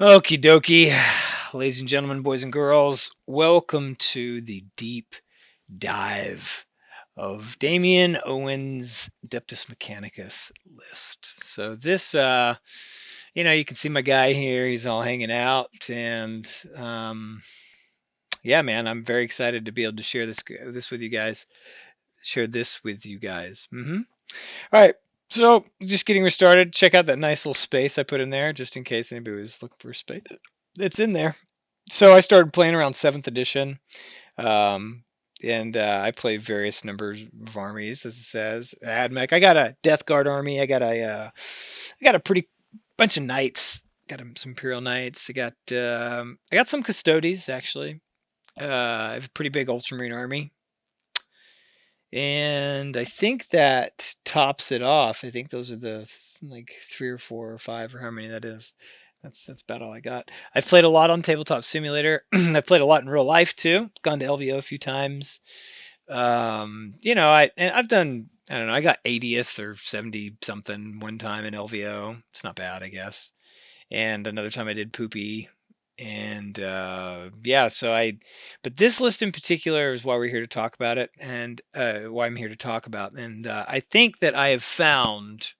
Okie dokie, ladies and gentlemen, boys and girls, welcome to the deep dive of Damien Owen's Adeptus Mechanicus list. So this, you can see my guy here. He's all hanging out, and yeah, man, I'm very excited to be able to share this with you guys. Share this with you guys. All right. So, just getting started. Check out that nice little space I put in there, just in case anybody was looking for a space. It's in there. So I started playing around 7th edition, um, and I play various numbers of armies, as it says. Admech. I got a Death Guard army. I got a pretty bunch of knights. Got some Imperial knights. I got some Custodes actually. I have a pretty big Ultramarine army. And I think that tops it off. I think those are the like 3 or 4 or 5 or how many that is. That's about all I got. I've played a lot on Tabletop Simulator. I've played a lot in real life too. Gone to LVO a few times. I've done, I don't know, I got 80th or 70 something one time in LVO. It's not bad, I guess. And another time I did Poopy. And yeah, but this list in particular is why we're here to talk about it, and why I'm here to talk about. And I think that I have found,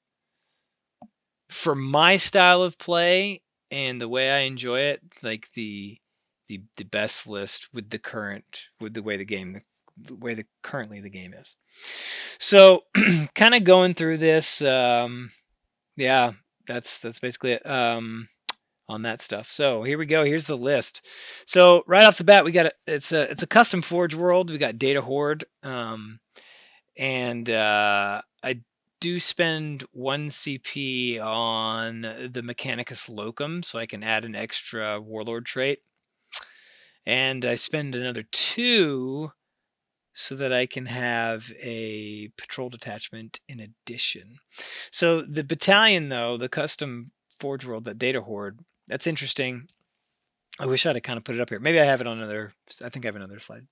for my style of play and the way I enjoy it, like the best list with the way currently the game is. So, kind of going through this, yeah, that's basically it. On that stuff. So here we go. Here's the list. So right off the bat, we got it's a custom Forge world. We got Data Horde, and I do spend 1 CP on the Mechanicus Locum, so I can add an extra Warlord trait, and I spend another 2 so that I can have a patrol detachment in addition. So the battalion, though, the custom Forge world, that Data Horde, that's interesting. I wish I'd have kind of put it up here. Maybe I have it on I think I have another slide.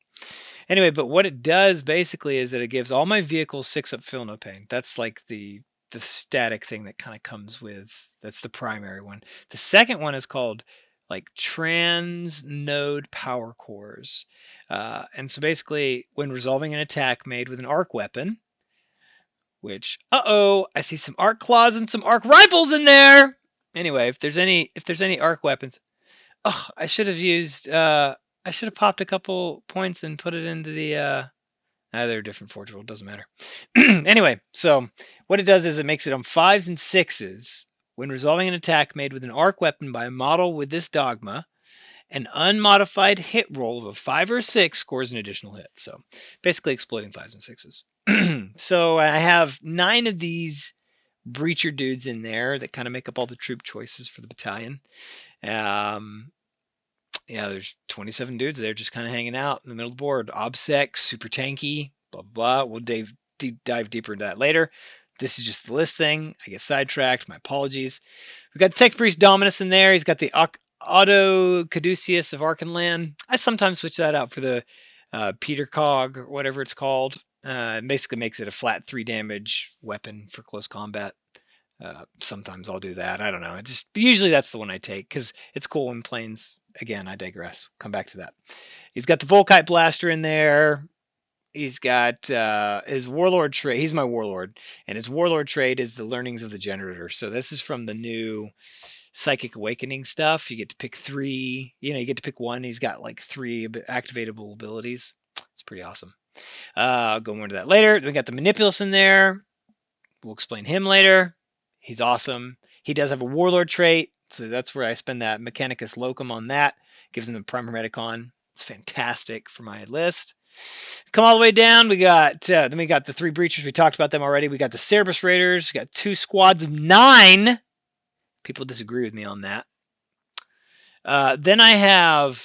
Anyway, but what it does basically is that it gives all my vehicles 6-up feel no pain. That's like the static thing that kind of comes with, that's the primary one. The second one is called like trans node power cores. And so basically when resolving an attack made with an arc weapon, which, I see some arc claws and some arc rifles in there. Anyway, if there's any arc weapons, I should have popped a couple points and put it into the. They're different Forge world, doesn't matter. Anyway, so what it does is it makes it on 5s and 6s when resolving an attack made with an arc weapon by a model with this dogma. An unmodified hit roll of a 5 or a 6 scores an additional hit. So basically exploiting 5s and 6s. So I have 9 of these breacher dudes in there that kind of make up all the troop choices for the battalion. Yeah, there's 27 dudes there just kind of hanging out in the middle of the board. OBSEC, super tanky, blah, blah, blah. We'll dive deeper into that later. This is just the list thing. I get sidetracked. My apologies. We've got Tech-Priest Dominus in there. He's got the Auto Caduceus of Archenland. I sometimes switch that out for the Peter Cog or whatever it's called. It basically makes it a flat 3 damage weapon for close combat. Sometimes I'll do that. I don't know. Usually that's the one I take because it's cool in planes. Again, I digress. Come back to that. He's got the Volkite Blaster in there. He's got his Warlord trait. He's my Warlord, and his Warlord trait is the Learnings of the Generator. So this is from the new Psychic Awakening stuff. You get to pick 3. You get to pick 1. He's got like 3 activatable abilities. It's pretty awesome. I'll go more into that later. We got the Manipulus in there. We'll explain him later. He's awesome. He does have a Warlord trait, so that's where I spend that Mechanicus Locum on that. Gives him the Primer Medicon. It's fantastic for my list. Come all the way down. We got then we got the 3 Breachers. We talked about them already. We got the Serberys Raiders. We got 2 squads of 9. People disagree with me on that. Then I have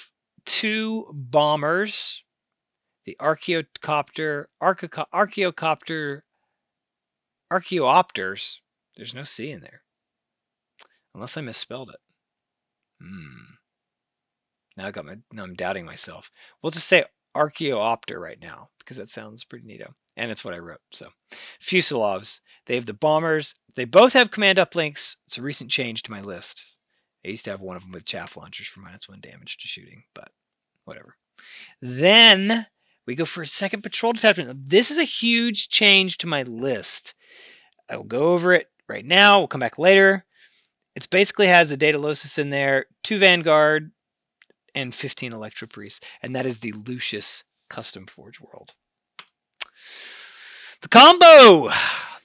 2 bombers. The Archaeopters. There's no C in there. Unless I misspelled it. Now I'm doubting myself. We'll just say Archaeopter right now because that sounds pretty neato. And it's what I wrote. So Fusilovs. They have the bombers. They both have command uplinks. It's a recent change to my list. I used to have one of them with chaff launchers for -1 damage to shooting, but whatever. Then we go for a second patrol detachment. This is a huge change to my list. I will go over it right now. We'll come back later. It basically has the Daedalus in there, 2 Vanguard, and 15 Electro-priest, and that is the Lucius Custom Forge World. The combo!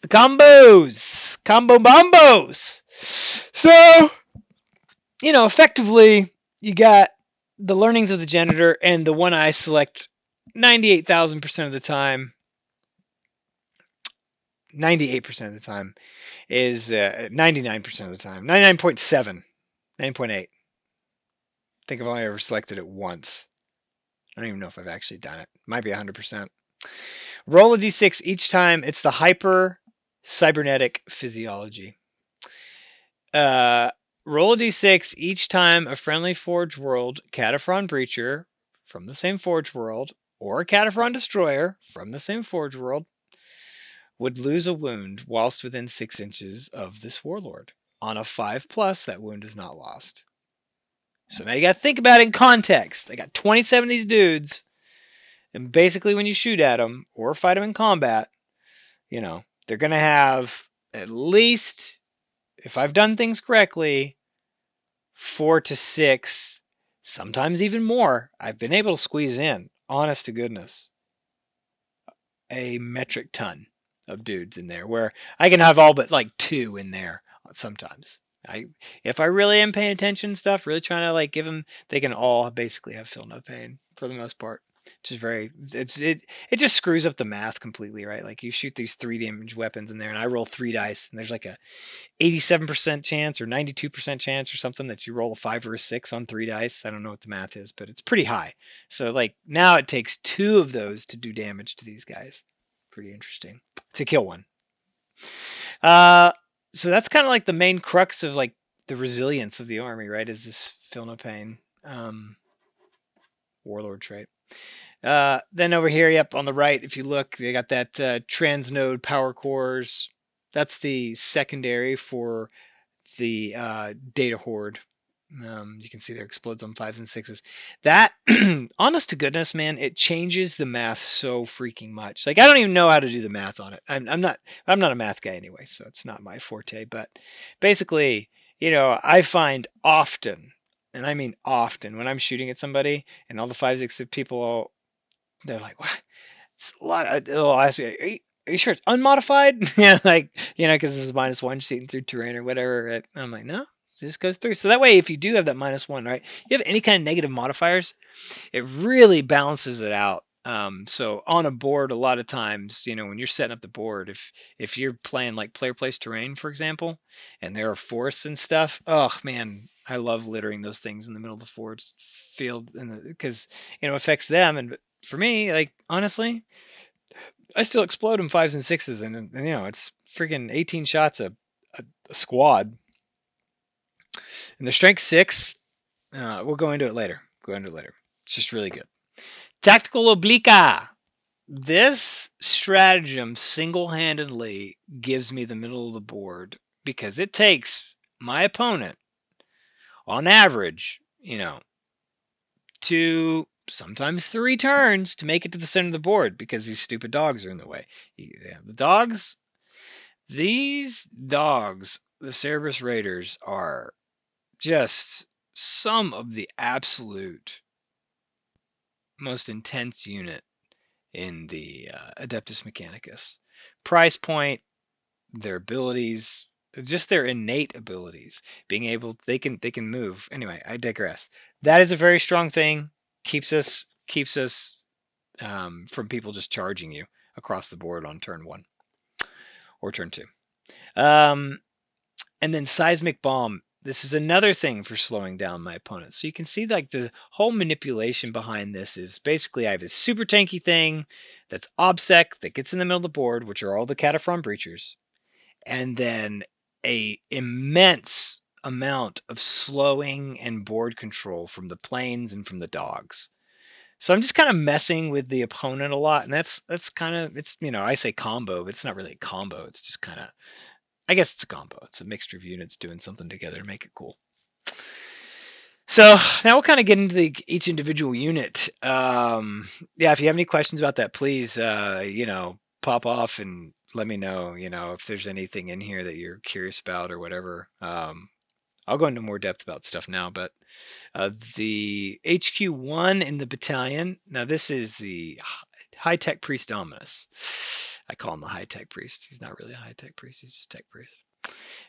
The combos! Combo bombos! So, effectively, you got the learnings of the janitor, and the one I select 98,000% of the time, 98% of the time, is 99% of the time, 99.7, 9.8. I think I've only ever selected it once. I don't even know if I've actually done it. Might be 100%. Roll a d6 each time. It's the hyper cybernetic physiology. Roll a d6 each time a friendly Forge World Kataphron Breacher from the same Forge World or a Kataphron Destroyer from the same Forge World would lose a wound whilst within 6 inches of this Warlord. On a 5+, that wound is not lost. So now you got to think about it in context. I got 27 of these dudes, and basically when you shoot at them or fight them in combat, they're going to have at least, if I've done things correctly, 4 to 6, sometimes even more. I've been able to squeeze in, honest to goodness, a metric ton of dudes in there, where I can have all but like 2 in there sometimes. If I really am paying attention stuff, really trying to give them, they can all basically have feel no pain for the most part. Which is it just screws up the math completely, right? Like you shoot these 3 damage weapons in there, and I roll 3 dice, and there's like a 87% chance or 92% chance or something that you roll a 5 or a 6 on 3 dice. I don't know what the math is, but it's pretty high. So now it takes 2 of those to do damage to these guys. Pretty interesting. To kill one. So that's kind of like the main crux of the resilience of the army, right? Is this feel no pain warlord trait. Then over here, yep, on the right, if you look, they got that transnode power cores. That's the secondary for the data horde. You can see there explodes on 5s and 6s. That, honest to goodness, man, it changes the math so freaking much. I don't even know how to do the math on it. I'm not a math guy anyway, so it's not my forte. But basically, I find often, and I mean often, when I'm shooting at somebody and all the 5, 6 people, they're like, "What? It's a lot." They'll ask me, are you sure it's unmodified? Yeah, because it's -1 shooting through terrain or whatever. Right? I'm like, no. It just goes through. So that way, if you do have that -1, right, you have any kind of negative modifiers, it really balances it out. So on a board, a lot of times, when you're setting up the board, if you're playing like player place terrain, for example, and there are forests and stuff, oh man, I love littering those things in the middle of the forest field, because it affects them. And for me, honestly, I still explode them 5s and 6s, and it's freaking 18 shots a squad. And the strength 6, we'll go into it later. It's just really good. Tactical Obliqa. This stratagem single-handedly gives me the middle of the board, because it takes my opponent, on average, 2, sometimes 3 turns to make it to the center of the board, because these stupid dogs are in the way. These dogs, the Serberys Raiders, are just some of the absolute most intense unit in the Adeptus Mechanicus. Price point, their abilities, just their innate abilities, being able, they can move. Anyway, I digress. That is a very strong thing. Keeps us from people just charging you across the board on turn 1 or turn 2. And then Seismic Bomb. This is another thing for slowing down my opponent. So you can see the whole manipulation behind this is basically I have this super tanky thing that's OBSEC that gets in the middle of the board, which are all the Kataphron Breachers, and then a immense amount of slowing and board control from the planes and from the dogs. So I'm just kind of messing with the opponent a lot, and that's kind of, it's, I say combo, but it's not really a combo. It's just kind of, I guess it's a combo. It's a mixture of units doing something together to make it cool. So now we'll kind of get into each individual unit. Yeah, if you have any questions about that, please, pop off and let me know, if there's anything in here that you're curious about or whatever. I'll go into more depth about stuff now, but the HQ1 in the battalion. Now this is the high-tech priest Dominus. I call him the high-tech priest. He's not really a high-tech priest. He's just tech priest.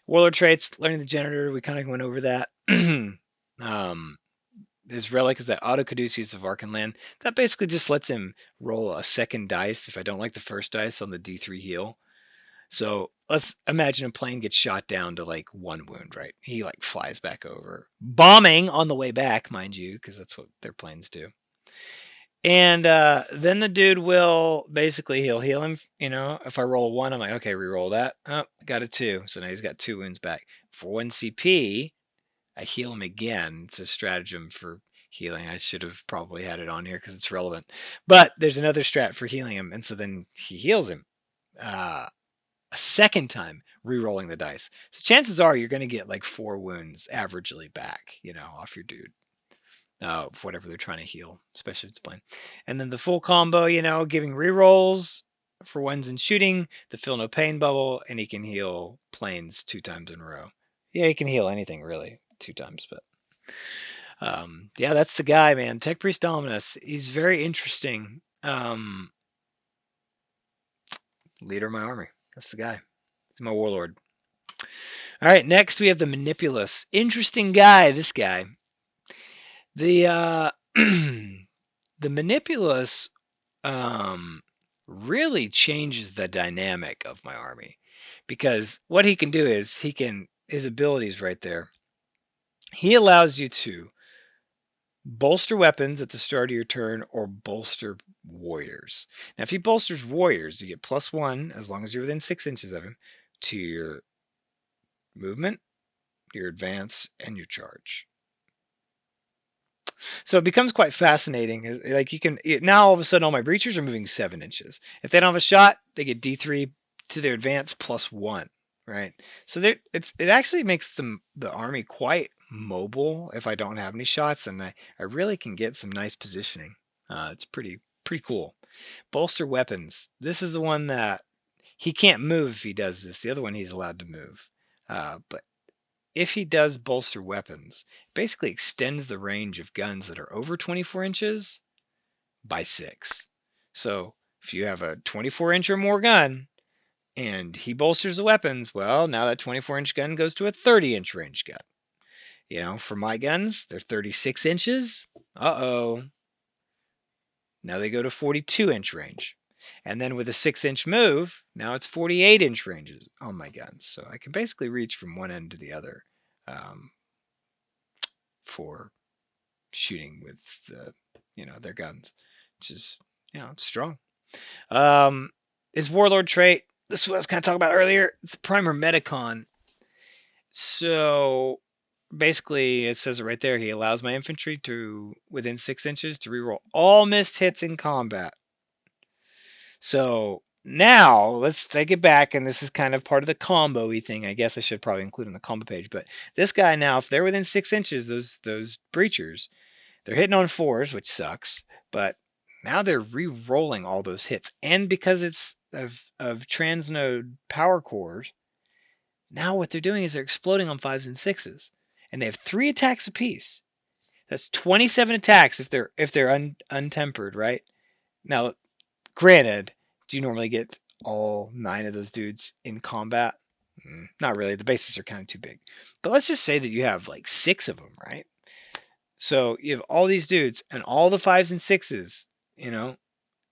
Warlord traits, learning the generator. We kind of went over that. His relic is that auto caduceus of Archenland. That basically just lets him roll a second dice if I don't like the first dice on the D3 heal. So let's imagine a plane gets shot down to like 1 wound, right? He like flies back over, bombing on the way back, mind you, because that's what their planes do. And then the dude will basically he'll heal him. If I roll a 1, I'm like, okay, re-roll that. Oh, got a 2, so now he's got 2 wounds back. For 1 CP, I heal him again. It's a stratagem for healing. I should have probably had it on here because it's relevant. But there's another strat for healing him, and so then he heals him a second time, re-rolling the dice. So chances are you're going to get like 4 wounds averagely back, off your dude. Whatever they're trying to heal, especially if it's plain. And then the full combo, giving re-rolls for ones in shooting, the feel no pain bubble, and he can heal planes 2 times in a row. Yeah, he can heal anything really 2 times, but yeah, that's the guy, man. Tech Priest Dominus. He's very interesting. Leader of my army. That's the guy. He's my warlord. All right, next we have the Manipulus. Interesting guy, this guy. The the Manipulus really changes the dynamic of my army, because what he can do is his abilities right there. He allows you to bolster weapons at the start of your turn or bolster warriors. Now, if he bolsters warriors, you get +1 as long as you're within 6 inches of him to your movement, your advance, and your charge. So it becomes quite fascinating. Like now all of a sudden all my breachers are moving 7 inches. If they don't have a shot, they get D3 to their advance +1, right? So it actually makes the army quite mobile if I don't have any shots, and I really can get some nice positioning. It's pretty cool. Bolster weapons. This is the one that he can't move if he does this. The other one he's allowed to move. But if he does bolster weapons, it basically extends the range of guns that are over 24 inches by 6. So if you have a 24-inch or more gun and he bolsters the weapons, well, now that 24-inch gun goes to a 30-inch range gun. For my guns, they're 36 inches. Uh-oh. Now they go to 42-inch range. And then with a 6-inch move, now it's 48-inch ranges on my guns. So I can basically reach from one end to the other for shooting with their guns, which is it's strong. His warlord trait, this is what I was kind of talking about earlier. It's the primer Metacon. So basically, it says it right there. He allows my infantry to within 6 inches to reroll all missed hits in combat. So now let's take it back, and this is kind of part of the combo-y thing. I guess I should probably include on the combo page. But this guy now, if they're within 6 inches, those breachers, they're hitting on 4s, which sucks. But now they're re-rolling all those hits, and because it's of transnode power cores, now what they're doing is they're exploding on 5s and 6s, and they have 3 attacks apiece. That's 27 attacks if they're untempered, right? Now, granted, do you normally get all 9 of those dudes in combat? Not really. The bases are kind of too big. But let's just say that you have like 6 of them, right? So you have all these dudes, and all the 5s and 6s,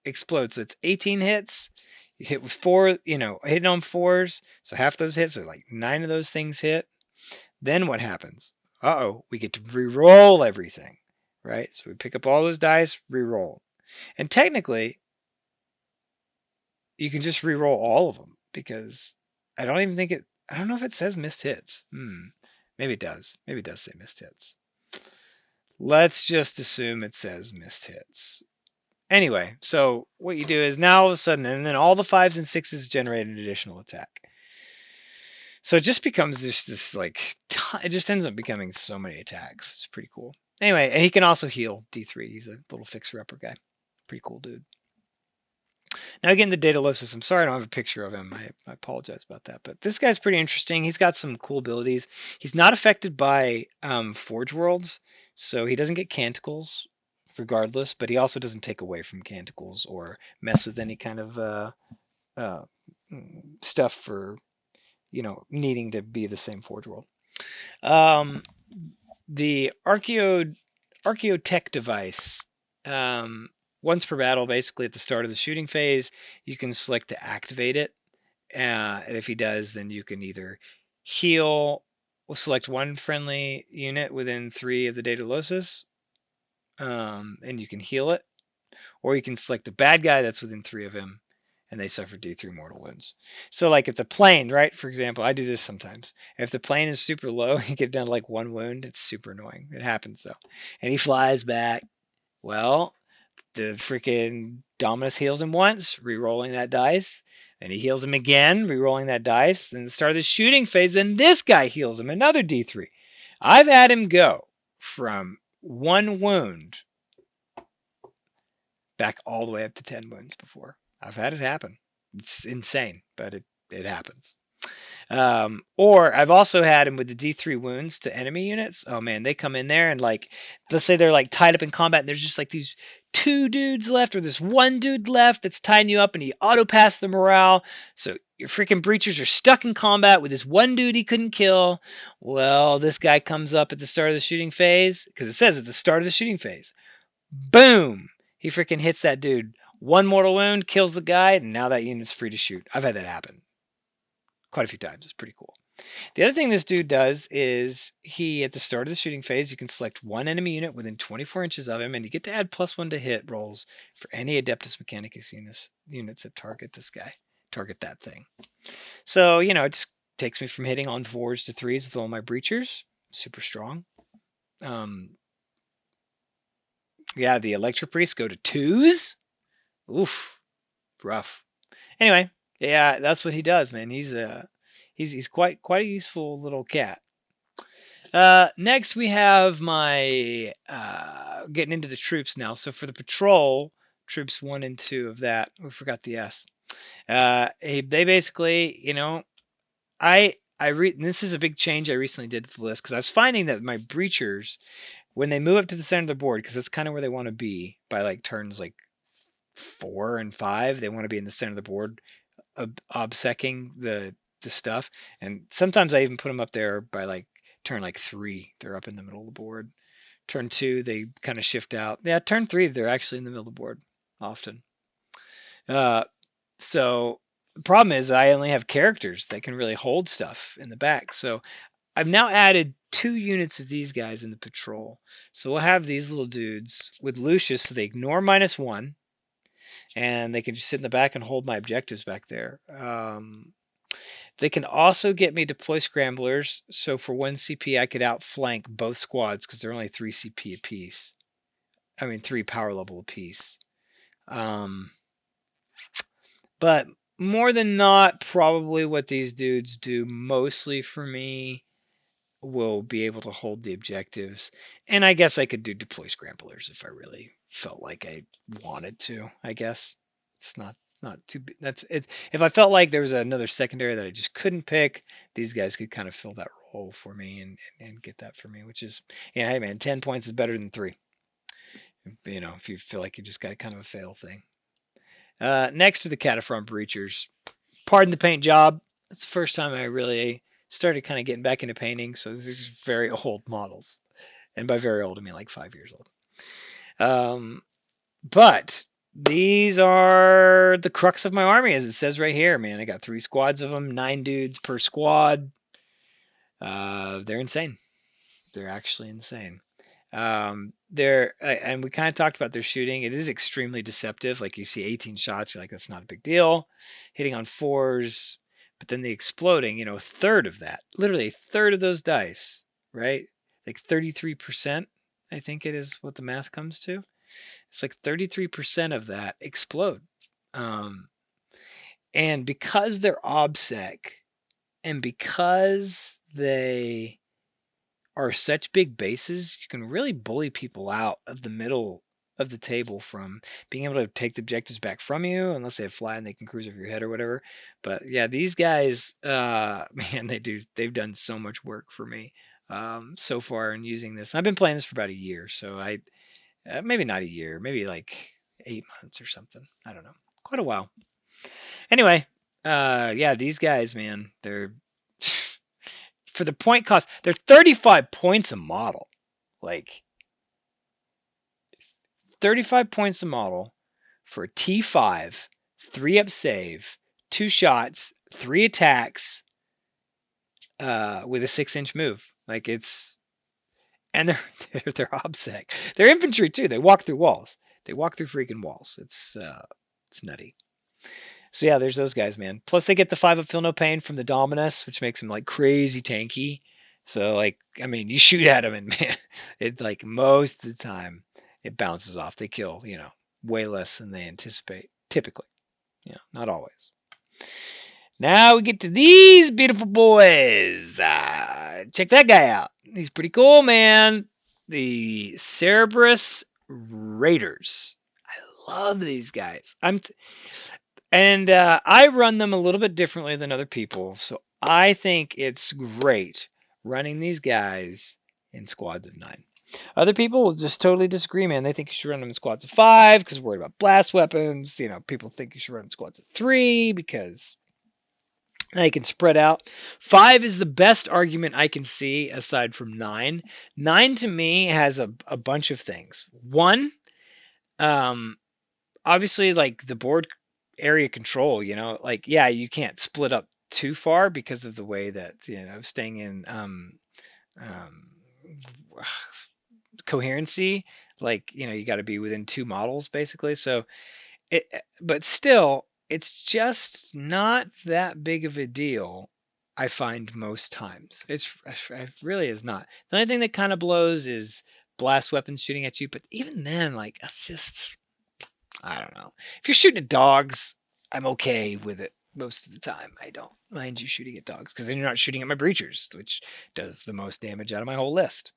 explode. So it's 18 hits. You hit with 4, hitting on 4s. So half those hits are like 9 of those things hit. Then what happens? We get to re-roll everything, right? So we pick up all those dice, re-roll. And technically, you can just re-roll all of them, because I don't know if it says missed hits. Maybe it does. Maybe it does say missed hits. Let's just assume it says missed hits. Anyway, so what you do is now all of a sudden, and then all the 5s and 6s generate an additional attack. So it just becomes this like, it just ends up becoming so many attacks. It's pretty cool. Anyway, and he can also heal D3. He's a little fixer-upper guy. Pretty cool dude. Now again, the Datalossus, I'm sorry I don't have a picture of him. I apologize about that. But this guy's pretty interesting. He's got some cool abilities. He's not affected by Forge Worlds, so he doesn't get Canticles regardless, but he also doesn't take away from Canticles or mess with any kind of stuff for, needing to be the same Forge World. The Archaeotech device, once per battle, basically at the start of the shooting phase, you can select to activate it. And if he does, then you can either heal, select one friendly unit within 3 of the Datalossus, and you can heal it. Or you can select a bad guy that's within 3 of him, and they suffer D3 mortal wounds. So like if the plane, right, for example, I do this sometimes. If the plane is super low, you get down to like 1 wound, it's super annoying. It happens though. And he flies back. Well, the freaking Dominus heals him once, re-rolling that dice. Then he heals him again, re-rolling that dice. Then the start of the shooting phase, then this guy heals him another D3. I've had him go from 1 wound back all the way up to 10 wounds before. I've had it happen. It's insane, but it happens. Or I've also had him with the D3 wounds to enemy units. Oh man, they come in there and like, let's say they're like tied up in combat and there's just like these 2 dudes left or this 1 dude left that's tying you up and he auto-pass the morale. So your freaking breachers are stuck in combat with this 1 dude he couldn't kill. Well, this guy comes up at the start of the shooting phase because it says at the start of the shooting phase. Boom! He freaking hits that dude. 1 mortal wound, kills the guy, and now that unit's free to shoot. I've had that happen quite a few times. It's pretty cool. The other thing this dude does is he, at the start of the shooting phase, you can select 1 enemy unit within 24 inches of him, and you get to add +1 to hit rolls for any Adeptus Mechanicus units that target this guy, target that thing. So, it just takes me from hitting on 4s to 3s with all my breachers. Super strong. Yeah, the Electro-priest go to 2s. Oof, rough. Anyway, yeah, that's what he does, man. He's quite a useful little cat. Next we have my getting into the troops now. So for the patrol, troops 1 and 2 of that, we forgot the S. They basically, this is a big change I recently did to the list because I was finding that my breachers, when they move up to the center of the board, because that's kind of where they want to be by like turns like 4 and 5, they want to be in the center of the board, obsecking the stuff. And sometimes I even put them up there by like turn like 3, they're up in the middle of the board. Turn 2, they kind of shift out. Yeah, turn 3, they're actually in the middle of the board often. So the problem is I only have characters that can really hold stuff in the back. So I've now added 2 units of these guys in the patrol. So we'll have these little dudes with Lucius, so they ignore -1, and they can just sit in the back and hold my objectives back there. They can also get me deploy scramblers, so for 1 CP I could outflank both squads because they're only 3 CP apiece. I mean 3 power level apiece. But more than not, probably what these dudes do mostly for me will be able to hold the objectives. And I guess I could do deploy scramblers if I really felt like I wanted to, I guess. It's not too, that's it. If I felt like there was another secondary that I just couldn't pick, these guys could kind of fill that role for me and get that for me, which is, hey man, 10 points is better than 3. If you feel like you just got kind of a fail thing. Next to the Kataphron Breachers. Pardon the paint job. It's the first time I really started kind of getting back into painting, so these are very old models. And by very old, I mean like 5 years old. But these are the crux of my army, as it says right here, man. I got 3 squads of them, 9 dudes per squad. They're insane. They're actually insane. And we kind of talked about their shooting. It is extremely deceptive. Like you see 18 shots, you're like, that's not a big deal. Hitting on 4s, but then the exploding, a third of that, literally a third of those dice, right? Like 33%, I think it is what the math comes to. It's like 33% of that explode. And because they're OBSEC, And because they are such big bases, you can really bully people out of the middle of the table from being able to take the objectives back from you, unless they have fly and they can cruise over your head or whatever. But yeah, these guys, man, they've done so much work for me so far in using this. I've been playing this for about a year, so maybe not a year, maybe like 8 months or something. I don't know, quite a while. Anyway, yeah, these guys, man, they're for the point cost, they're 35 points a model. Like 35 points a model for a T5, 3-up save, 2 shots, 3 attacks, with a 6-inch move. Like and they're obsec. They're infantry too. They walk through walls. They walk through freaking walls. It's nutty. So yeah, there's those guys, man. Plus they get the 5-up feel no pain from the Dominus, which makes them like crazy tanky. So like, I mean, you shoot at them and man, it like most of the time it bounces off. They kill, way less than they anticipate. Typically, not always. Now we get to these beautiful boys. Check that guy out. He's pretty cool, man. The Serberys Raiders. I love these guys. I run them a little bit differently than other people, so I think it's great running these guys in squads of 9. Other people will just totally disagree, man. They think you should run them in squads of 5 because we're worried about blast weapons. People think you should run in squads of 3 because they can spread out. 5 is the best argument I can see aside from 9. 9 to me has a bunch of things. One, obviously, like the board area control, you can't split up too far because of the way that, staying in coherency, you got to be within 2 models basically. So but still, it's just not that big of a deal. I find most times it really is not. The only thing that kind of blows is blast weapons shooting at you, but even then, like, that's just, I don't know. If you're shooting at dogs, I'm okay with it most of the time. I don't mind you shooting at dogs because then you're not shooting at my breachers, which does the most damage out of my whole list.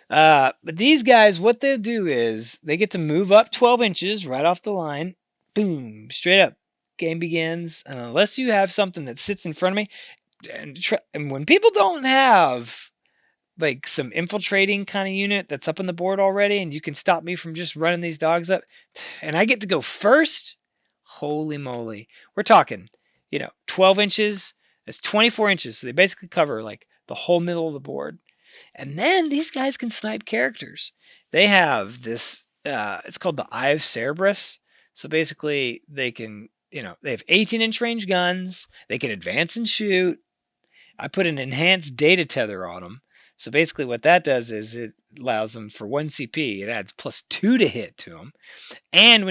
But these guys, what they'll do is they get to move up 12 inches right off the line. Boom, straight up. Game begins. And unless you have something that sits in front of me, and when people don't have like some infiltrating kind of unit that's up on the board already, and you can stop me from just running these dogs up, and I get to go first, holy moly. We're talking, 12 inches. That's 24 inches. So they basically cover like the whole middle of the board. And then these guys can snipe characters. They have this, it's called the Eye of Serberys. So basically they can, they have 18-inch range guns. They can advance and shoot. I put an enhanced data tether on them. So basically what that does is it allows them for 1 CP. It adds +2 to hit to them. And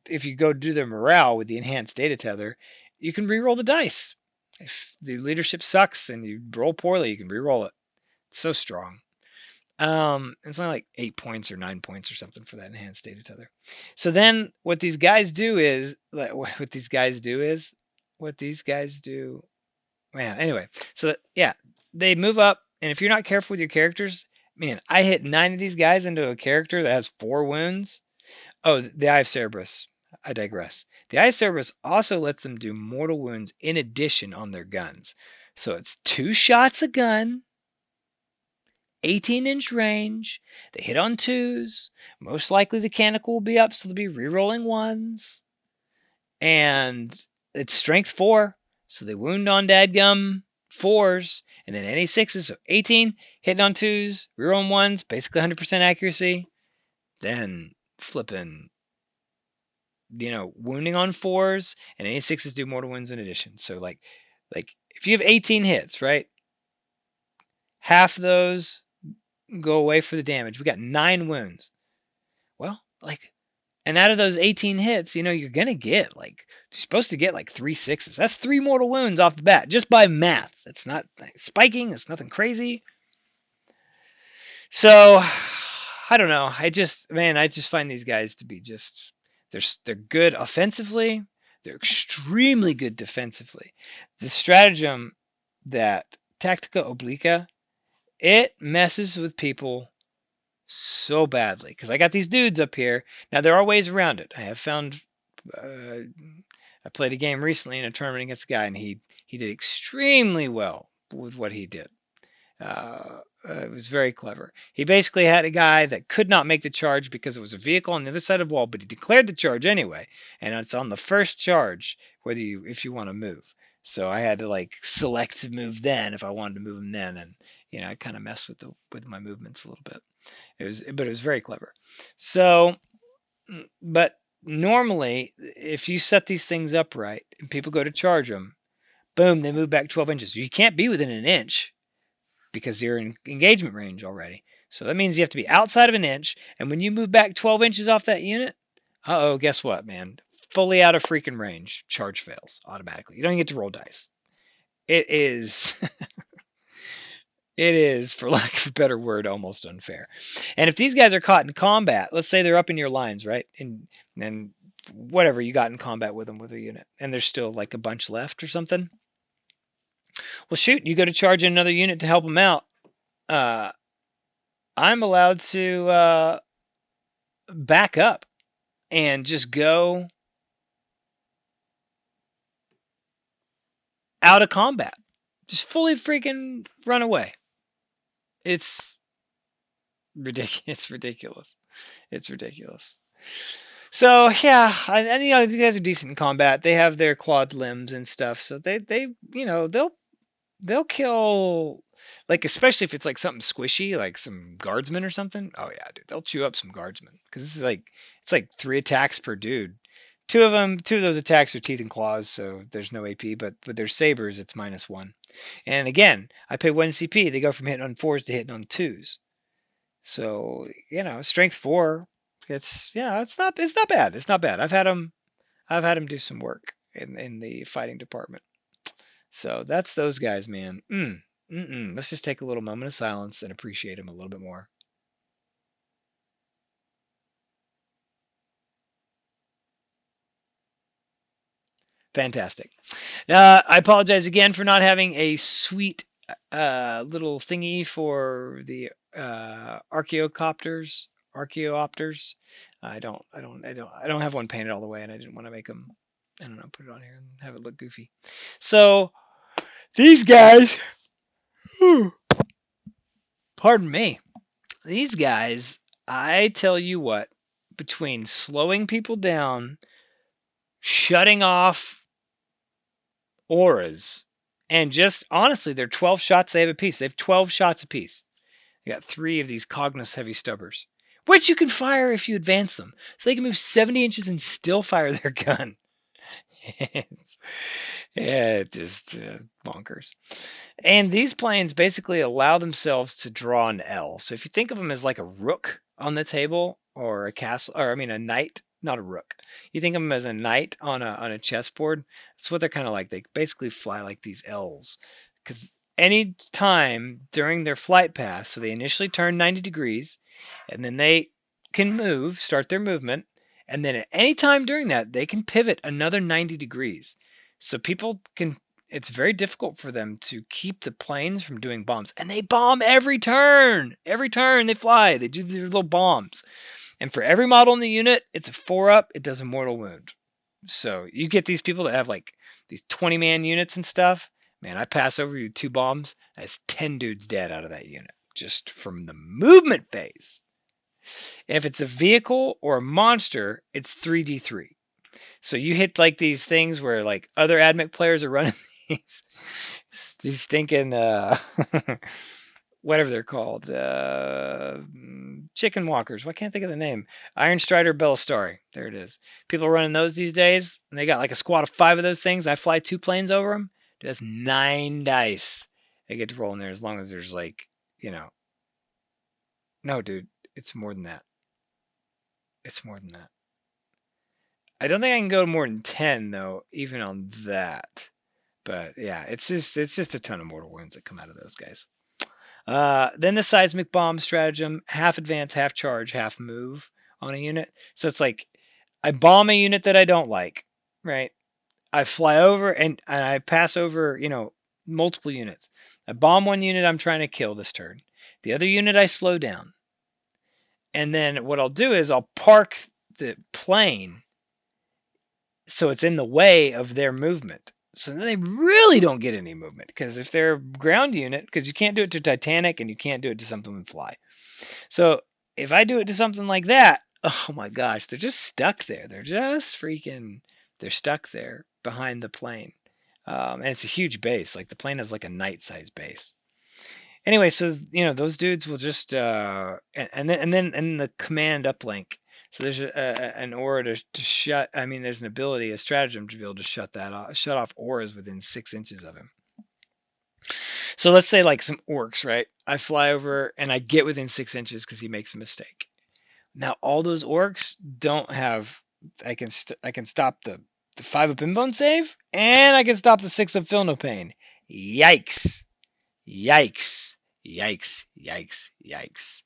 if you go do their morale with the enhanced data tether, you can reroll the dice. If the leadership sucks and you roll poorly, you can reroll it. It's so strong. It's only like 8 points or 9 points or something for that enhanced data tether. So then what these guys do, man, anyway, so yeah, they move up, and if you're not careful with your characters, man, I hit 9 of these guys into a character that has 4 wounds. Oh, the Eye of Serberys. I digress. The Eye of Serberys also lets them do mortal wounds in addition on their guns. So it's 2 shots a gun, 18-inch range. They hit on 2s. Most likely the canonical will be up, so they'll be re-rolling 1s. And it's strength 4, so they wound on dadgum 4s, and then any 6s, so 18, hitting on 2s, re-rolling 1s, basically 100% accuracy. Then flipping, wounding on 4s, and any 6s do mortal wounds in addition. So like if you have 18 hits, right? Half of those go away for the damage. We got 9 wounds. Well, and out of those 18 hits, you're gonna get you're supposed to get 3 6s. That's 3 mortal wounds off the bat, just by math. It's not spiking. It's nothing crazy. So I don't know. I just find these guys to be they're good offensively. They're extremely good defensively. The stratagem that Tactica Obliqua, it messes with people so badly because I got these dudes up here. Now there are ways around it. I have found. I played a game recently in a tournament against a guy, and he did extremely well with what he did. It was very clever. He basically had a guy that could not make the charge because it was a vehicle on the other side of the wall, but he declared the charge anyway, and it's on the first charge whether if you want to move. So I had to like select to move then if I wanted to move him then, and I kind of messed with my movements a little bit. But it was very clever. So, but normally if you set these things up right and people go to charge them, boom, they move back 12 inches. You can't be within an inch because you're in engagement range already. So that means you have to be outside of an inch. And when you move back 12 inches off that unit, guess what, man? Fully out of freaking range. Charge fails automatically. You don't get to roll dice. It is, it is, for lack of a better word, almost unfair. And if these guys are caught in combat, let's say they're up in your lines, right? And whatever you got in combat with them with a unit, and there's still like a bunch left or something. Well, shoot, you go to charge another unit to help them out. I'm allowed to back up and just go out of combat. Just fully freaking run away. It's ridiculous. It's ridiculous. It's ridiculous. So yeah, and these guys are decent in combat. They have their clawed limbs and stuff, so they they'll kill, like, especially if it's like something squishy, like some guardsmen or something. Oh yeah, dude, they'll chew up some guardsmen because this is it's like 3 attacks per dude. Two of those attacks are teeth and claws, so there's no AP. But with their sabers, it's -1. And again, I pay 1 CP. They go from hitting on 4s to hitting on 2s. So strength 4. It's not bad. It's not bad. I've had them do some work in the fighting department. So that's those guys, man. Let's just take a little moment of silence and appreciate them a little bit more. Fantastic. I apologize again for not having a sweet little thingy for the Archaeopters. I don't have one painted all the way, and I didn't want to make them. I don't know, put it on here and have it look goofy. So these guys, pardon me, these guys, I tell you what, between slowing people down, shutting off auras, and just honestly, they're 12 shots they have a piece. They have 12 shots a piece. They got 3 of these Cognos heavy stubbers, which you can fire if you advance them. So they can move 70 inches and still fire their gun. Just bonkers. And these planes basically allow themselves to draw an L. So if you think of them as like a rook on the table, or a castle, or I mean a knight, not a rook. You think of them as a knight on a chessboard. That's what they're kind of like. They basically fly like these L's, because any time during their flight path, so they initially turn 90 degrees, and then they can start their movement, and then at any time during that, they can pivot another 90 degrees. So it's very difficult for them to keep the planes from doing bombs. And they bomb every turn. Every turn they fly. They do their little bombs. And for every model in the unit, it's a 4-up. It does a mortal wound. So you get these people that have like these 20-man units and stuff. Man, I pass over you 2 bombs. That's 10 dudes dead out of that unit. Just from the movement phase. If it's a vehicle or a monster, it's 3d3. So you hit like these things where like other Admech players are running these stinking whatever they're called, chicken walkers. Why can't I think of the name? Iron Strider Bellastari. There it is. People are running those these days, and they got like a squad of 5 of those things. I fly 2 planes over them. Dude, that's 9 dice. I get to roll in there as long as there's like, no, dude, it's more than that. It's more than that. I don't think I can go more than 10 though, even on that. But yeah, it's just a ton of mortal wounds that come out of those guys. Then the seismic bomb stratagem: half advance, half charge, half move on a unit. So it's like I bomb a unit that I don't like, right? I fly over and I pass over, multiple units. I bomb one unit I'm trying to kill this turn. The other unit I slow down. And then what I'll do is I'll park the plane so it's in the way of their movement. So then they really don't get any movement. Because if they're a ground unit, because you can't do it to Titanic and you can't do it to something with fly. So if I do it to something like that, oh my gosh, they're just stuck there. They're stuck there behind the plane. And it's a huge base. Like the plane is like a night-sized base. Anyway, so those dudes will just and then the command uplink. So there's an aura to shut. I mean, there's an ability, a stratagem to be able to shut off auras within 6 inches of him. So let's say like some orcs, right? I fly over and I get within 6 inches because he makes a mistake. Now all those orcs don't have. I can stop the 5 up in bone save, and I can stop the 6 up feel no pain. Yikes! Yikes! Yikes! Yikes! Yikes!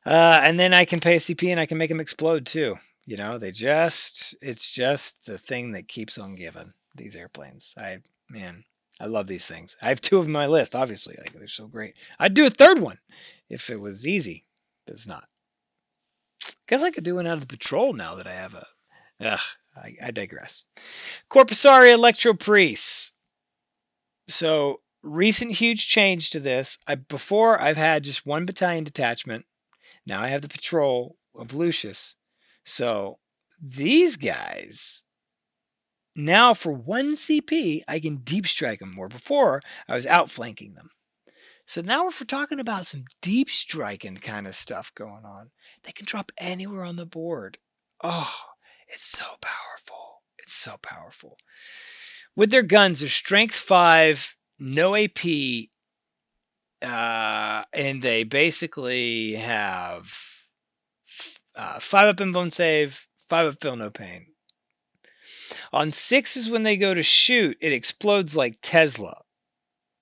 And then I can pay a CP and I can make them explode too. It's just the thing that keeps on giving. These airplanes. I love these things. I have 2 of them on my list, obviously. Like, they're so great. I'd do a 3rd one if it was easy, but it's not. Guess I could do one out of the patrol now that I have a. I digress. Corpusari Electro-priest. So recent huge change to this. Before I've had just 1 battalion detachment. Now I have the patrol of Lucius. So these guys, now for 1 CP, I can deep strike them. Where before I was outflanking them. So now if we're talking about some deep striking kind of stuff going on, they can drop anywhere on the board. Oh, it's so powerful. It's so powerful. With their guns, they're strength 5, no AP, and they basically have 5 up in bone save, 5 up feel no pain. On 6s when they go to shoot, it explodes like Tesla.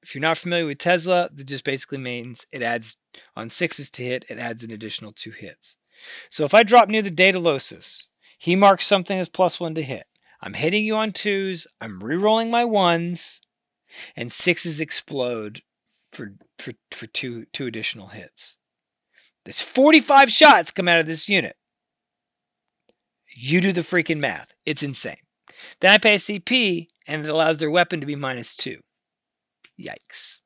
If you're not familiar with Tesla, that just basically means it adds, on 6s to hit, it adds an additional 2 hits. So if I drop near the Daedalosus, he marks something as +1 to hit. I'm hitting you on 2s, I'm rerolling my 1s, and 6s explode for 2 additional hits. There's 45 shots come out of this unit. You do the freaking math. It's insane. Then I pay a CP, and it allows their weapon to be -2. Yikes.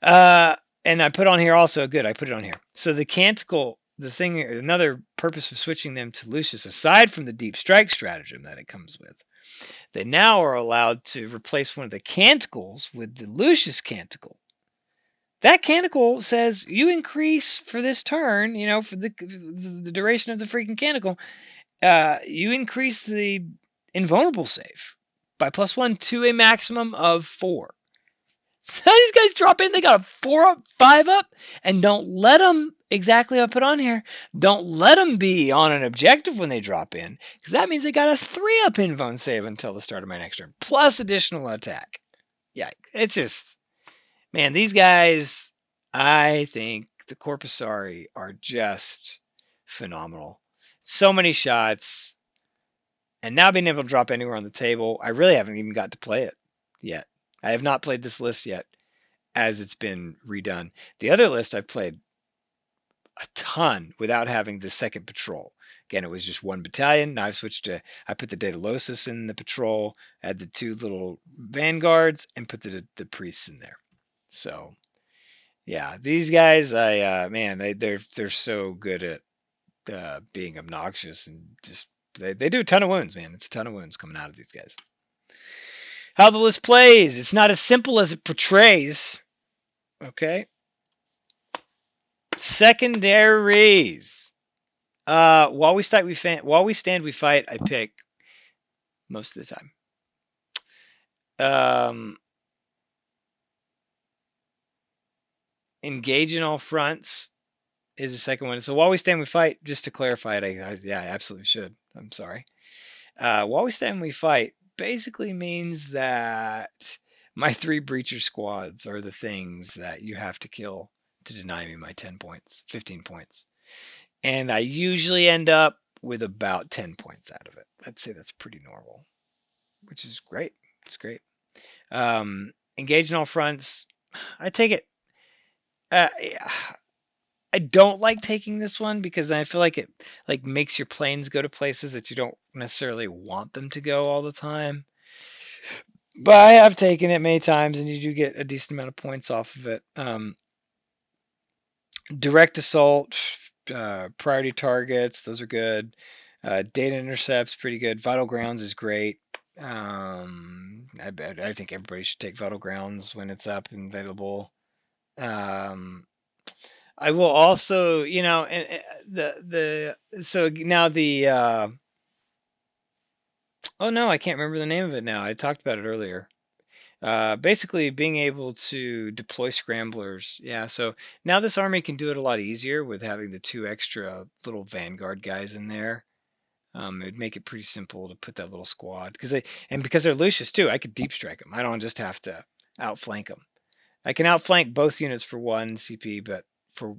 And I put on here also, good, I put it on here. So the Canticle, another purpose of switching them to Lucius, aside from the deep strike stratagem that it comes with, they now are allowed to replace one of the Canticles with the Lucius Canticle. That Canticle says you increase for this turn, for the duration of the freaking Canticle, you increase the invulnerable save by +1 to a maximum of 4. So these guys drop in, they got a 4 up, 5 up, and don't let them, exactly what I put on here, don't let them be on an objective when they drop in, because that means they got a 3 up invuln save until the start of my next turn, plus additional attack. Yeah, it's just, man, these guys, I think the Corpusari are just phenomenal. So many shots, and now being able to drop anywhere on the table, I really haven't even got to play it yet. I have not played this list yet as it's been redone. The other list I've played a ton without having the second patrol. Again, it was just 1 battalion. Now I've switched to, I put the Daedalosus in the patrol, add the 2 little vanguards, and put the priests in there. So, yeah, these guys, they're so good at being obnoxious, and just they do a ton of wounds, man. It's a ton of wounds coming out of these guys. How the list plays. It's not as simple as it portrays. Okay. Secondaries. While we stand, we fight. I pick most of the time. Engage in all fronts is the second one. So while we stand, we fight. Just to clarify it, I absolutely should. I'm sorry. While we stand, we fight basically means that my 3 breacher squads are the things that you have to kill to deny me my 10 points, 15 points. And I usually end up with about 10 points out of it. I'd say that's pretty normal, which is great. It's great. Engage in all fronts. I take it. Uh, I don't like taking this one because I feel like it like makes your planes go to places that you don't necessarily want them to go all the time. But I have taken it many times, and you do get a decent amount of points off of it. Direct assault, priority targets, those are good. Data intercepts, pretty good. Vital grounds is great. I think everybody should take vital grounds when it's up and available. I will also, so now oh no, I can't remember the name of it now. I talked about it earlier. Basically being able to deploy scramblers. Yeah, so now this army can do it a lot easier with having the 2 extra little vanguard guys in there. It'd make it pretty simple to put that little squad because they're Lucius too. I could deep strike them. I don't just have to outflank them. I can outflank both units for 1 CP, but for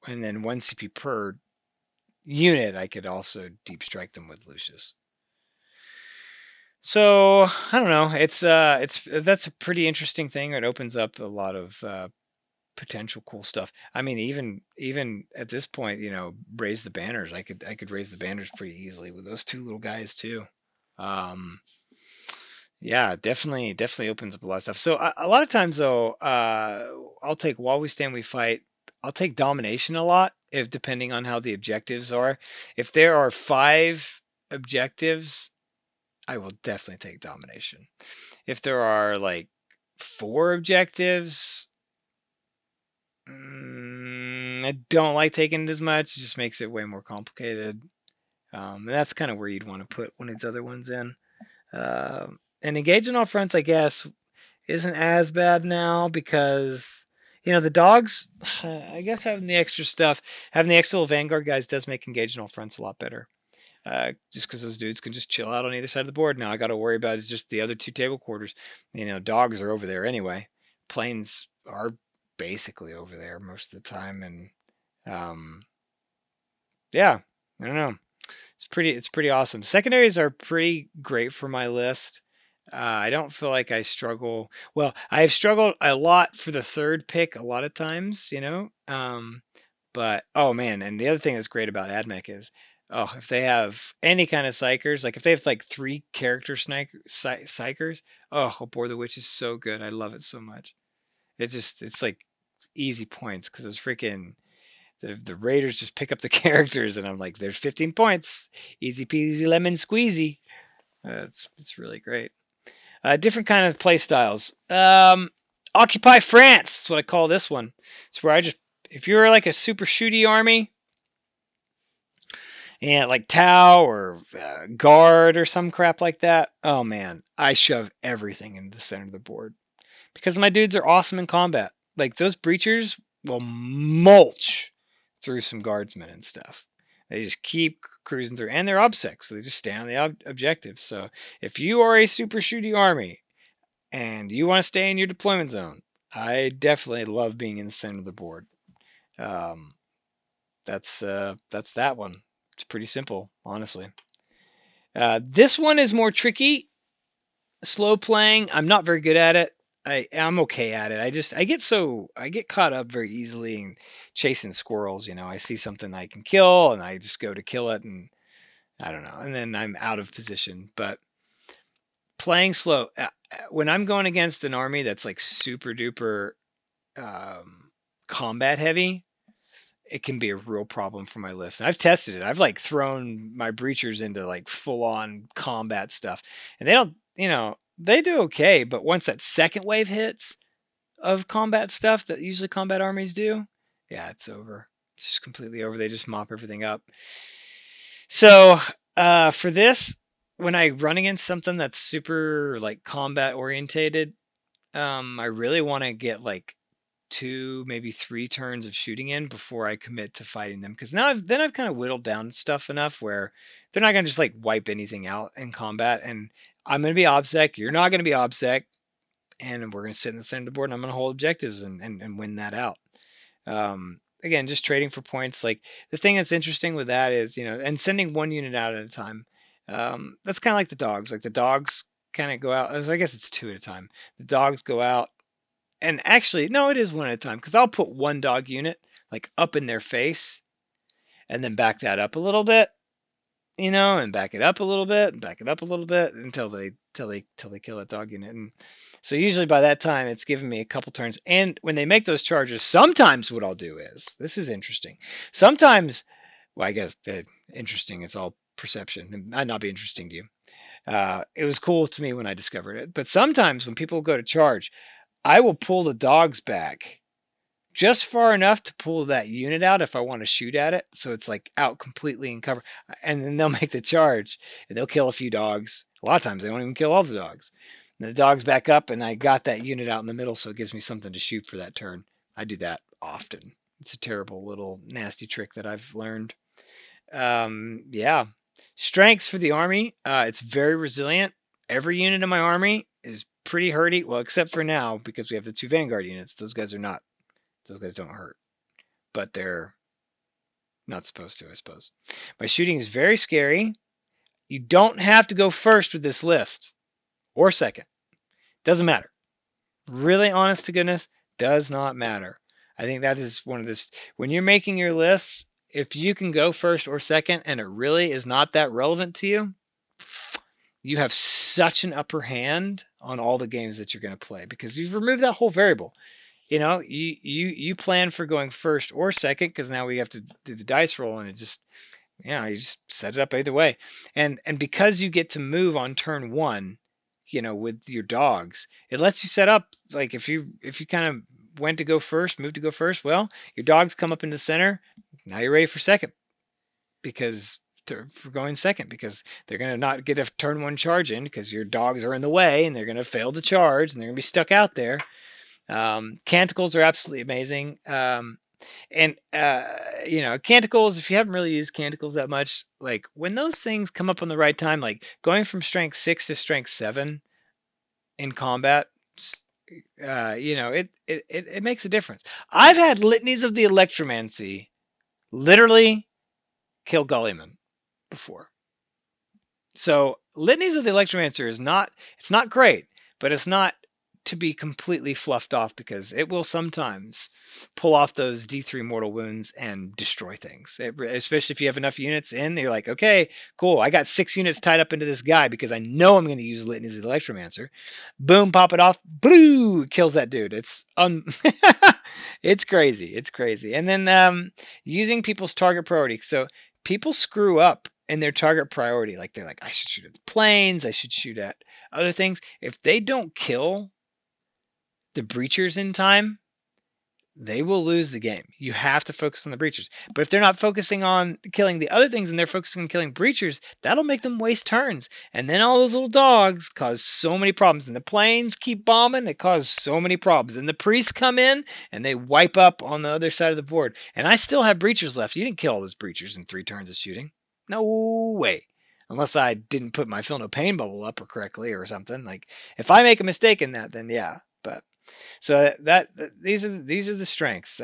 and then 1 CP per unit, I could also deep strike them with Lucius. So I don't know. It's that's a pretty interesting thing. It opens up a lot of potential cool stuff. I mean, even at this point, raise the banners. I could raise the banners pretty easily with those 2 little guys too. Um, yeah, definitely opens up a lot of stuff. So a lot of times though, I'll take while we stand we fight. I'll take domination a lot if depending on how the objectives are. If there are 5 objectives, I will definitely take domination. If there are like 4 objectives, I don't like taking it as much. It just makes it way more complicated. And that's kind of where you'd want to put one of these other ones in. And engage in all fronts, I guess, isn't as bad now because the dogs. I guess having the extra stuff, having the extra little vanguard guys does make engage in all fronts a lot better. Just because those dudes can just chill out on either side of the board. Now I got to worry about is just the other 2 table quarters. Dogs are over there anyway. Planes are basically over there most of the time, and yeah, I don't know. It's pretty awesome. Secondaries are pretty great for my list. I don't feel like I struggle. Well, I've struggled a lot for the 3rd pick a lot of times, but oh man, and the other thing that's great about Admech is, oh, if they have any kind of psychers, like if they have like 3 character psychers, oh, Abhor the Witch is so good. I love it so much. It's like easy points because it's freaking the Raiders just pick up the characters, and I'm like, there's 15 points, easy peasy lemon squeezy. It's really great. Different kind of play styles. Occupy France. That's what I call this one. It's where if you're like a super shooty army, and like Tau or Guard or some crap like that, oh man, I shove everything into the center of the board because my dudes are awesome in combat. Like those breachers will mulch through some guardsmen and stuff. They just keep cruising through, and they're obsec, so they just stay on the objectives. So if you are a super shooty army and you want to stay in your deployment zone, I definitely love being in the center of the board. That's that one. It's pretty simple, honestly. This one is more tricky. Slow playing. I'm not very good at it. I'm okay at it. I get caught up very easily in chasing squirrels. I see something I can kill, and I just go to kill it, and I don't know, and then I'm out of position. But playing slow, when I'm going against an army that's like super duper combat heavy, it can be a real problem for my list. And I've tested it. I've like thrown my breachers into like full on combat stuff, and they don't, they do okay. But once that second wave hits of combat stuff that usually combat armies do, yeah, it's over. It's just completely over. They just mop everything up. So for this, when I run against something that's super like combat orientated, I really want to get like 2, maybe 3 turns of shooting in before I commit to fighting them. Because now I've kind of whittled down stuff enough where they're not gonna just like wipe anything out in combat, and I'm gonna be obsec. You're not gonna be obsec, and we're gonna sit in the center of the board, and I'm gonna hold objectives and win that out. Again, just trading for points. Like the thing that's interesting with that is, and sending 1 unit out at a time. That's kind of like the dogs. Like the dogs kind of go out. I guess it's 2 at a time. The dogs go out, and actually, no, it is 1 at a time because I'll put 1 dog unit like up in their face, and then back that up a little bit, and back it up a little bit, and back it up a little bit until they kill that dog unit. And so usually by that time, it's given me a couple turns. And when they make those charges, sometimes what I'll do is, this is interesting. Sometimes, well, I guess interesting. It's all perception. It might not be interesting to you. It was cool to me when I discovered it. But sometimes when people go to charge, I will pull the dogs back just far enough to pull that unit out if I want to shoot at it. So it's like out completely in cover. And then they'll make the charge and they'll kill a few dogs. A lot of times they don't even kill all the dogs. And the dogs back up and I got that unit out in the middle, so it gives me something to shoot for that turn. I do that often. It's a terrible little nasty trick that I've learned. Yeah. Strengths for the army. It's very resilient. Every unit in my army is pretty hurty. Well, except for now, because we have the 2 Vanguard units. Those guys are not. Those guys don't hurt. But they're not supposed to, I suppose. My shooting is very scary. You don't have to go first with this list. Or second. Doesn't matter. Really, honest to goodness, does not matter. I think that is one of this. When you're making your lists, if you can go first or second and it really is not that relevant to you, you have such an upper hand on all the games that you're going to play because you've removed that whole variable. You plan for going first or second because now we have to do the dice roll and it just, you just set it up either way. And because you get to move on turn 1, with your dogs, it lets you set up, like if you kind of went to go first, moved to go first, well, your dogs come up in the center. Now you're ready for second for going second because they're going to not get a turn 1 charge in because your dogs are in the way and they're going to fail the charge and they're going to be stuck out there. Canticles are absolutely amazing. Canticles, if you haven't really used Canticles that much, like when those things come up on the right time, like going from strength 6 to strength 7 in combat, it makes a difference. I've had litanies of the Electromancy literally kill Gullyman before. So litanies of the Electromancer it's not great, but it's not to be completely fluffed off because it will sometimes pull off those D3 mortal wounds and destroy things. Especially if you have enough units in, you're like, okay, cool. I got 6 units tied up into this guy because I know I'm going to use Litanies of the Electromancer. Boom, pop it off. Blue, kills that dude. It's it's crazy. It's crazy. And then using people's target priority. So people screw up in their target priority. Like they're like, I should shoot at the planes. I should shoot at other things. If they don't kill the breachers in time, they will lose the game. You have to focus on the breachers. But if they're not focusing on killing the other things and they're focusing on killing breachers, that'll make them waste turns. And then all those little dogs cause so many problems. And the planes keep bombing. It causes so many problems. And the priests come in and they wipe up on the other side of the board. And I still have breachers left. You didn't kill all those breachers in 3 turns of shooting. No way. Unless I didn't put my Feel No Pain bubble up or correctly or something. Like if I make a mistake in that, then yeah. But so these are the strengths.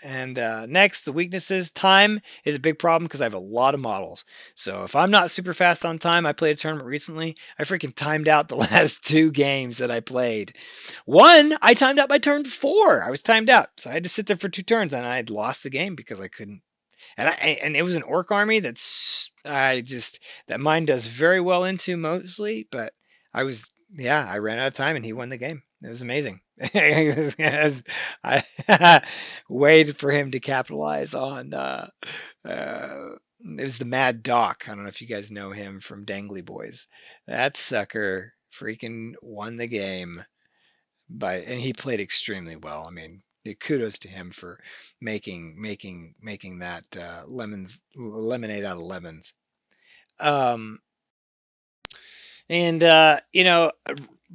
Next, the weaknesses. Time is a big problem because I have a lot of models. So if I'm not super fast on time, I played a tournament recently. I freaking timed out the last 2 games that I played. One, I timed out by turn 4. I was timed out, so I had to sit there for 2 turns, and I had lost the game because I couldn't. And it was an orc army that mine does very well into mostly, but I ran out of time and he won the game. It was amazing. I waited for him to capitalize on. It was the Mad Doc. I don't know if you guys know him from Dangly Boys. That sucker freaking won the game, and he played extremely well. I mean, kudos to him for making that lemonade out of lemons.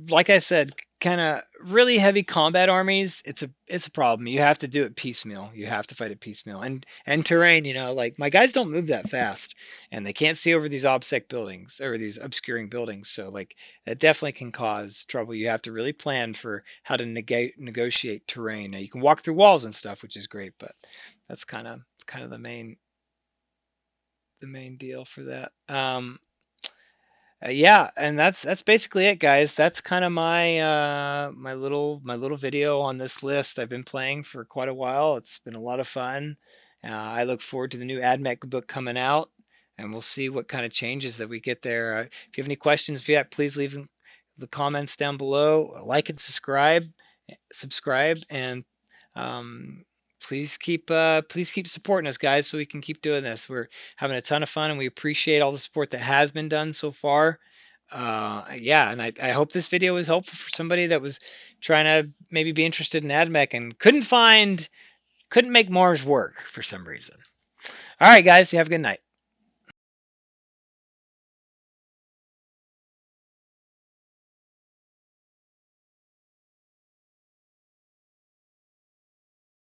Like I said, kind of really heavy combat armies, it's a problem. You have to do it piecemeal. You have to fight it piecemeal. And terrain, like my guys don't move that fast, and they can't see over these obsec buildings or these obscuring buildings. So like that definitely can cause trouble. You have to really plan for how to negotiate terrain. Now you can walk through walls and stuff, which is great, but that's kind of the main deal for that. Yeah, and that's basically it, guys. That's kind of my my little video on this list. I've been playing for quite a while. It's been a lot of fun. I look forward to the new Admech book coming out, and we'll see what kind of changes that we get there. If you have any questions yet, please leave the comments down below. Like and subscribe, and um, please keep supporting us, guys, so we can keep doing this. We're having a ton of fun, and we appreciate all the support that has been done so far. Yeah, and I hope this video was helpful for somebody that was trying to maybe be interested in Admech and couldn't make Mars work for some reason. All right, guys, you have a good night.